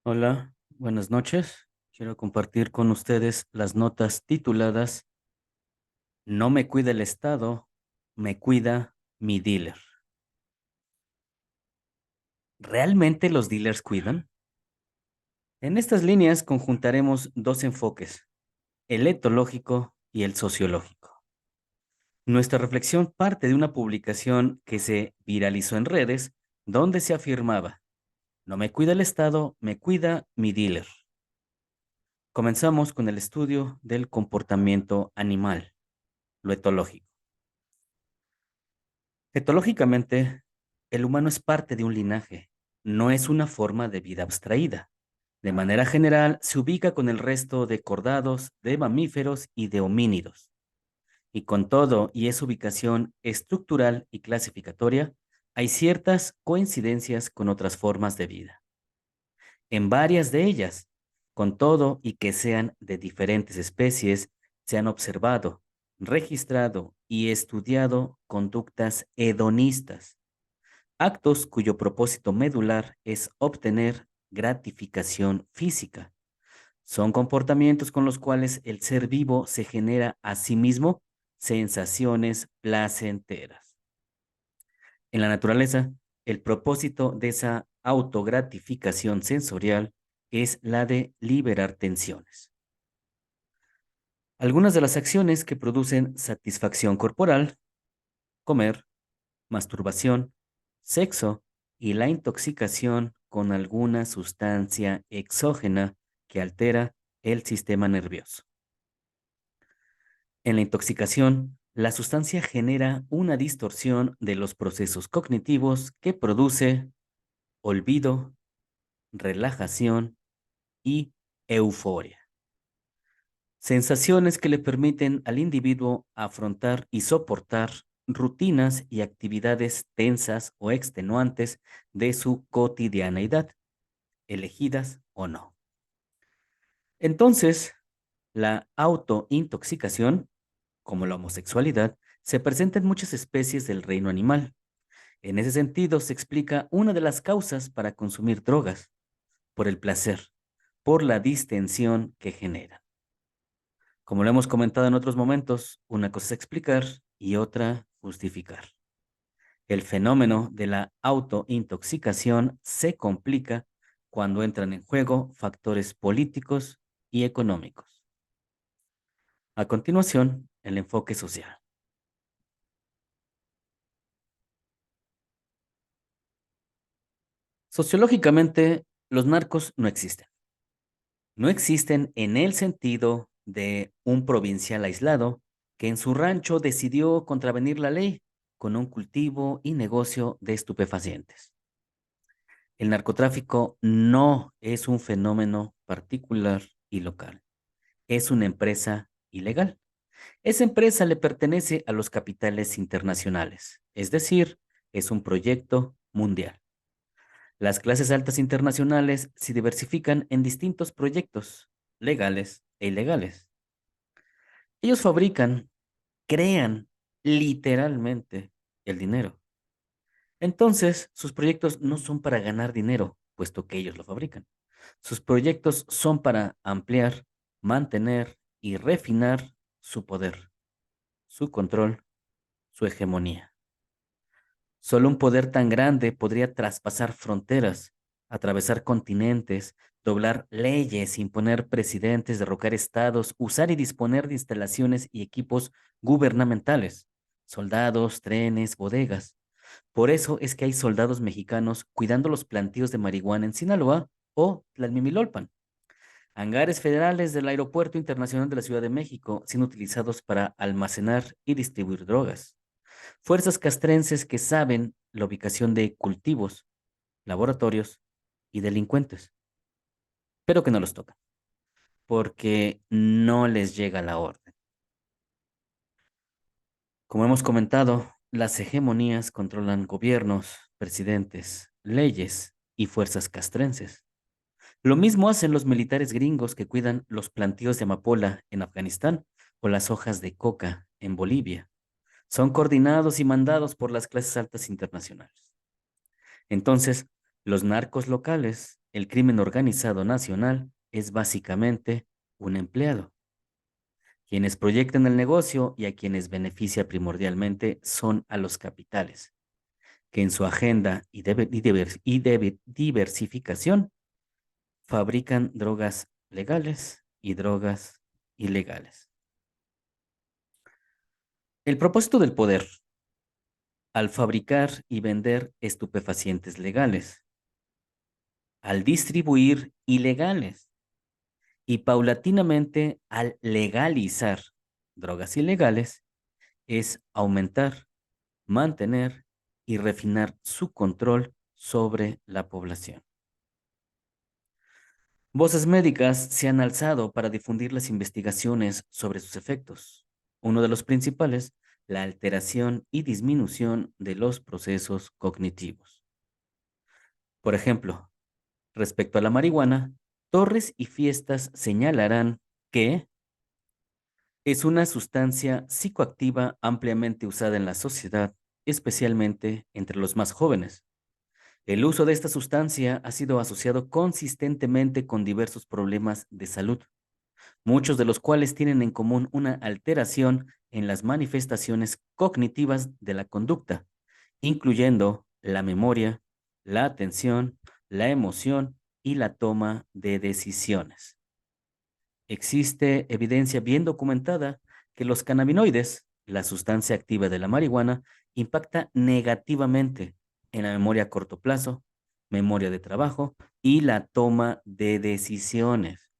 Hola, buenas noches. Quiero compartir con ustedes las notas tituladas No me cuida el Estado, me cuida mi dealer. ¿Realmente los dealers cuidan? En estas líneas conjuntaremos dos enfoques, el etológico y el sociológico. Nuestra reflexión parte de una publicación que se viralizó en redes donde se afirmaba, no me cuida el Estado, me cuida mi dealer. Comenzamos con el estudio del comportamiento animal, lo etológico. Etológicamente, el humano es parte de un linaje, no es una forma de vida abstraída. De manera general, se ubica con el resto de cordados, de mamíferos y de homínidos. Y con todo y esa ubicación estructural y clasificatoria, hay ciertas coincidencias con otras formas de vida. En varias de ellas, con todo y que sean de diferentes especies, se han observado, registrado y estudiado conductas hedonistas, actos cuyo propósito medular es obtener gratificación física. Son comportamientos con los cuales el ser vivo se genera a sí mismo sensaciones placenteras. En la naturaleza, el propósito de esa autogratificación sensorial es la de liberar tensiones. Algunas de las acciones que producen satisfacción corporal, comer, masturbación, sexo y la intoxicación con alguna sustancia exógena que altera el sistema nervioso. En la intoxicación, la sustancia genera una distorsión de los procesos cognitivos que produce olvido, relajación y euforia. Sensaciones que le permiten al individuo afrontar y soportar rutinas y actividades tensas o extenuantes de su cotidianeidad, elegidas o no. Entonces, la autointoxicación, como la homosexualidad, se presenta en muchas especies del reino animal. En ese sentido, se explica una de las causas para consumir drogas, por el placer, por la distensión que genera. Como lo hemos comentado en otros momentos, una cosa es explicar y otra justificar. El fenómeno de la autointoxicación se complica cuando entran en juego factores políticos y económicos. A continuación, el enfoque social. Sociológicamente, los narcos no existen. No existen en el sentido de un provincial aislado que en su rancho decidió contravenir la ley con un cultivo y negocio de estupefacientes. El narcotráfico no es un fenómeno particular y local, es una empresa ilegal. Esa empresa le pertenece a los capitales internacionales, es decir, es un proyecto mundial. Las clases altas internacionales se diversifican en distintos proyectos, legales e ilegales. Ellos fabrican, crean literalmente el dinero. Entonces, sus proyectos no son para ganar dinero, puesto que ellos lo fabrican. Sus proyectos son para ampliar, mantener y refinar su poder, su control, su hegemonía. Solo un poder tan grande podría traspasar fronteras, atravesar continentes, doblar leyes, imponer presidentes, derrocar estados, usar y disponer de instalaciones y equipos gubernamentales, soldados, trenes, bodegas. Por eso es que hay soldados mexicanos cuidando los plantíos de marihuana en Sinaloa o Tlalmimilolpan. Hangares federales del Aeropuerto Internacional de la Ciudad de México siendo utilizados para almacenar y distribuir drogas. Fuerzas castrenses que saben la ubicación de cultivos, laboratorios y delincuentes, pero que no los tocan, porque no les llega la orden. Como hemos comentado, las hegemonías controlan gobiernos, presidentes, leyes y fuerzas castrenses. Lo mismo hacen los militares gringos que cuidan los plantíos de amapola en Afganistán o las hojas de coca en Bolivia. Son coordinados y mandados por las clases altas internacionales. Entonces, los narcos locales el crimen organizado nacional es básicamente un empleado. Quienes proyectan el negocio y a quienes beneficia primordialmente son a los capitales, que en su agenda y diversificación fabrican drogas legales y drogas ilegales. El propósito del poder, al fabricar y vender estupefacientes legales, al distribuir ilegales y paulatinamente al legalizar drogas ilegales, es aumentar, mantener y refinar su control sobre la población. Voces médicas se han alzado para difundir las investigaciones sobre sus efectos. Uno de los principales, la alteración y disminución de los procesos cognitivos. Por ejemplo, respecto a la marihuana, Torres y Fiestas señalarán que es una sustancia psicoactiva ampliamente usada en la sociedad, especialmente entre los más jóvenes. El uso de esta sustancia ha sido asociado consistentemente con diversos problemas de salud, muchos de los cuales tienen en común una alteración en las manifestaciones cognitivas de la conducta, incluyendo la memoria, la atención, la emoción y la toma de decisiones. Existe evidencia bien documentada que los cannabinoides, la sustancia activa de la marihuana, impacta negativamente en la memoria a corto plazo, memoria de trabajo y la toma de decisiones.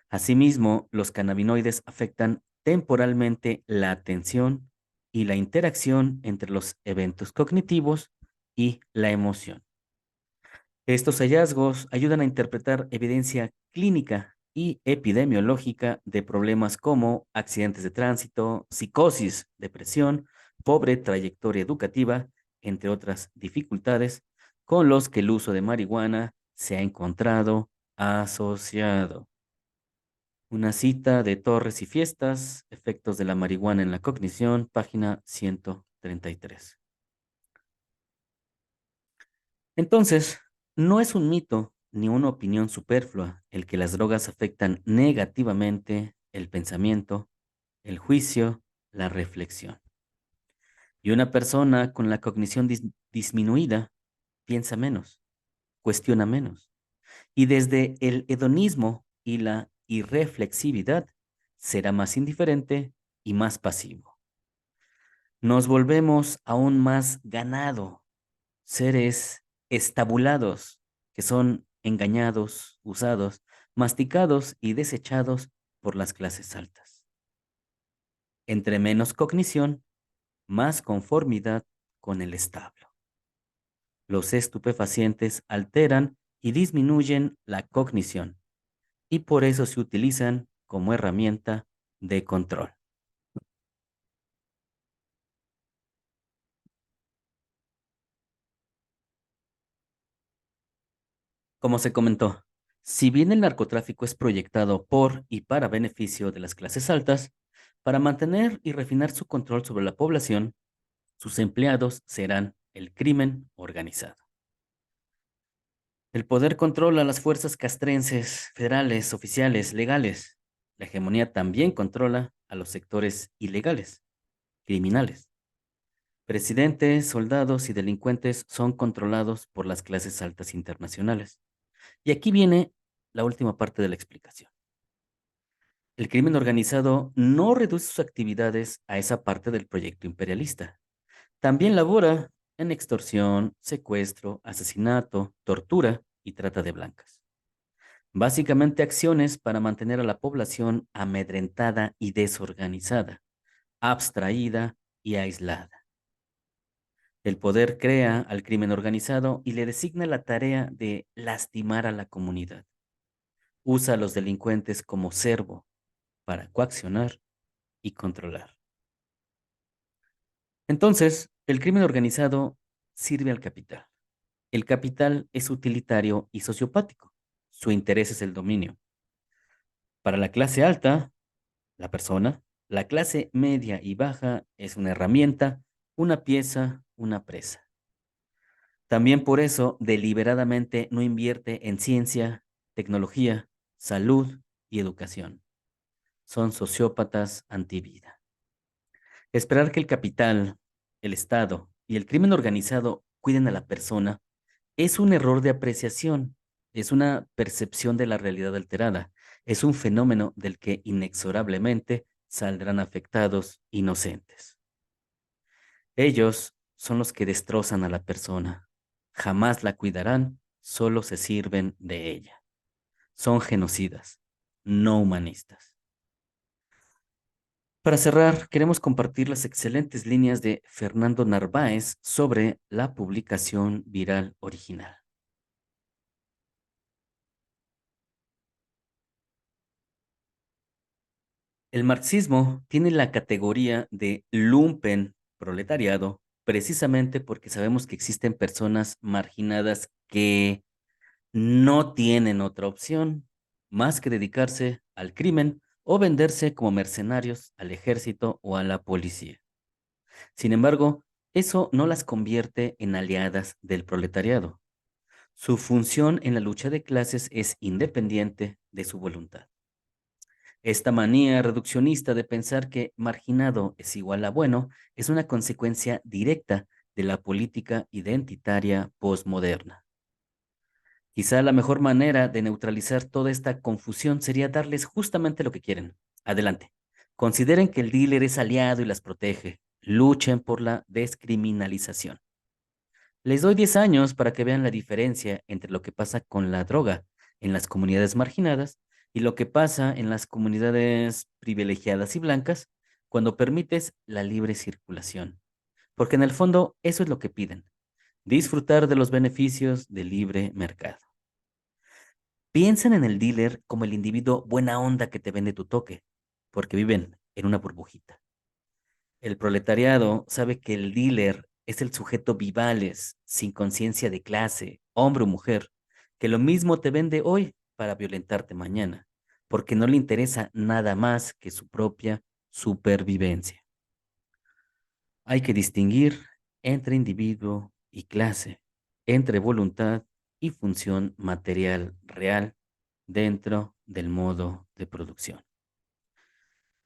Asimismo, los cannabinoides afectan temporalmente la atención y la interacción entre los eventos cognitivos y la emoción. Estos hallazgos ayudan a interpretar evidencia clínica y epidemiológica de problemas como accidentes de tránsito, psicosis, depresión, pobre trayectoria educativa, entre otras dificultades con los que el uso de marihuana se ha encontrado asociado. Una cita de Torres y Fiestas, Efectos de la marihuana en la cognición, página 133. Entonces, no es un mito ni una opinión superflua el que las drogas afectan negativamente el pensamiento, el juicio, la reflexión. Y una persona con la cognición disminuida piensa menos, cuestiona menos. Y desde el hedonismo y la irreflexividad será más indiferente y más pasivo. Nos volvemos aún más ganado, seres estabulados, que son engañados, usados, masticados y desechados por las clases altas. Entre menos cognición, más conformidad con el establo. Los estupefacientes alteran y disminuyen la cognición y por eso se utilizan como herramienta de control. Como se comentó, si bien el narcotráfico es proyectado por y para beneficio de las clases altas, para mantener y refinar su control sobre la población, sus empleados serán el crimen organizado. El poder controla las fuerzas castrenses, federales, oficiales, legales. La hegemonía también controla a los sectores ilegales, criminales. Presidentes, soldados y delincuentes son controlados por las clases altas internacionales. Y aquí viene la última parte de la explicación. El crimen organizado no reduce sus actividades a esa parte del proyecto imperialista. También labora en extorsión, secuestro, asesinato, tortura y trata de blancas. Básicamente acciones para mantener a la población amedrentada y desorganizada, abstraída y aislada. El poder crea al crimen organizado y le designa la tarea de lastimar a la comunidad. Usa a los delincuentes como servo para coaccionar y controlar. Entonces, el crimen organizado sirve al capital. El capital es utilitario y sociopático. Su interés es el dominio. Para la clase alta, la persona, la clase media y baja es una herramienta, una pieza, una presa. También por eso deliberadamente no invierte en ciencia, tecnología, salud y educación. Son sociópatas antivida. Esperar que el capital, el Estado y el crimen organizado cuiden a la persona es un error de apreciación, es una percepción de la realidad alterada, es un fenómeno del que inexorablemente saldrán afectados inocentes. Ellos son los que destrozan a la persona, jamás la cuidarán, solo se sirven de ella. Son genocidas, no humanistas. Para cerrar, queremos compartir las excelentes líneas de Fernando Narváez sobre la publicación viral original. El marxismo tiene la categoría de lumpen proletariado precisamente porque sabemos que existen personas marginadas que no tienen otra opción más que dedicarse al crimen o venderse como mercenarios al ejército o a la policía. Sin embargo, eso no las convierte en aliadas del proletariado. Su función en la lucha de clases es independiente de su voluntad. Esta manía reduccionista de pensar que marginado es igual a bueno es una consecuencia directa de la política identitaria postmoderna. Quizá la mejor manera de neutralizar toda esta confusión sería darles justamente lo que quieren. Adelante. Consideren que el dealer es aliado y las protege. Luchen por la descriminalización. Les doy 10 años para que vean la diferencia entre lo que pasa con la droga en las comunidades marginadas y lo que pasa en las comunidades privilegiadas y blancas cuando permites la libre circulación. Porque en el fondo eso es lo que piden, disfrutar de los beneficios del libre mercado. Piensan en el dealer como el individuo buena onda que te vende tu toque, porque viven en una burbujita. El proletariado sabe que el dealer es el sujeto vivales, sin conciencia de clase, hombre o mujer, que lo mismo te vende hoy para violentarte mañana, porque no le interesa nada más que su propia supervivencia. Hay que distinguir entre individuo y clase, entre voluntad y función material real dentro del modo de producción.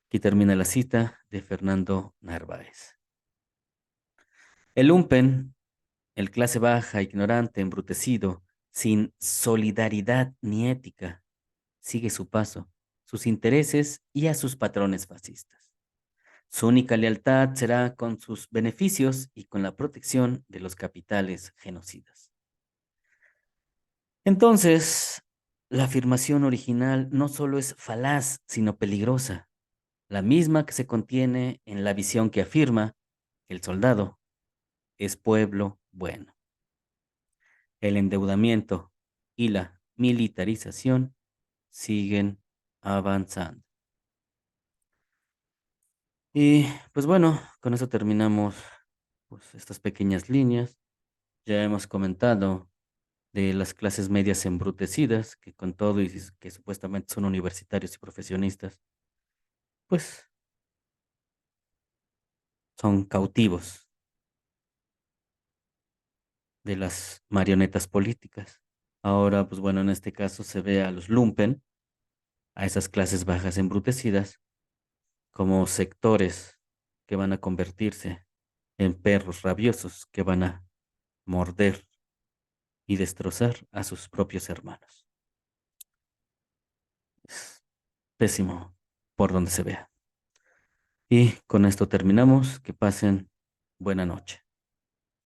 Aquí termina la cita de Fernando Narváez. El lumpen, el clase baja, ignorante, embrutecido, sin solidaridad ni ética, sigue su paso, sus intereses y a sus patrones fascistas. Su única lealtad será con sus beneficios y con la protección de los capitales genocidas. Entonces, la afirmación original no solo es falaz, sino peligrosa, la misma que se contiene en la visión que afirma que el soldado es pueblo bueno. El endeudamiento y la militarización siguen avanzando. Y pues bueno, con eso terminamos pues, estas pequeñas líneas. Ya hemos comentado de las clases medias embrutecidas, que con todo y que supuestamente son universitarios y profesionistas, pues son cautivos de las marionetas políticas. Ahora, pues bueno, en este caso se ve a los lumpen, a esas clases bajas embrutecidas, como sectores que van a convertirse en perros rabiosos que van a morder y destrozar a sus propios hermanos. Es pésimo por donde se vea. Y con esto terminamos. Que pasen buena noche.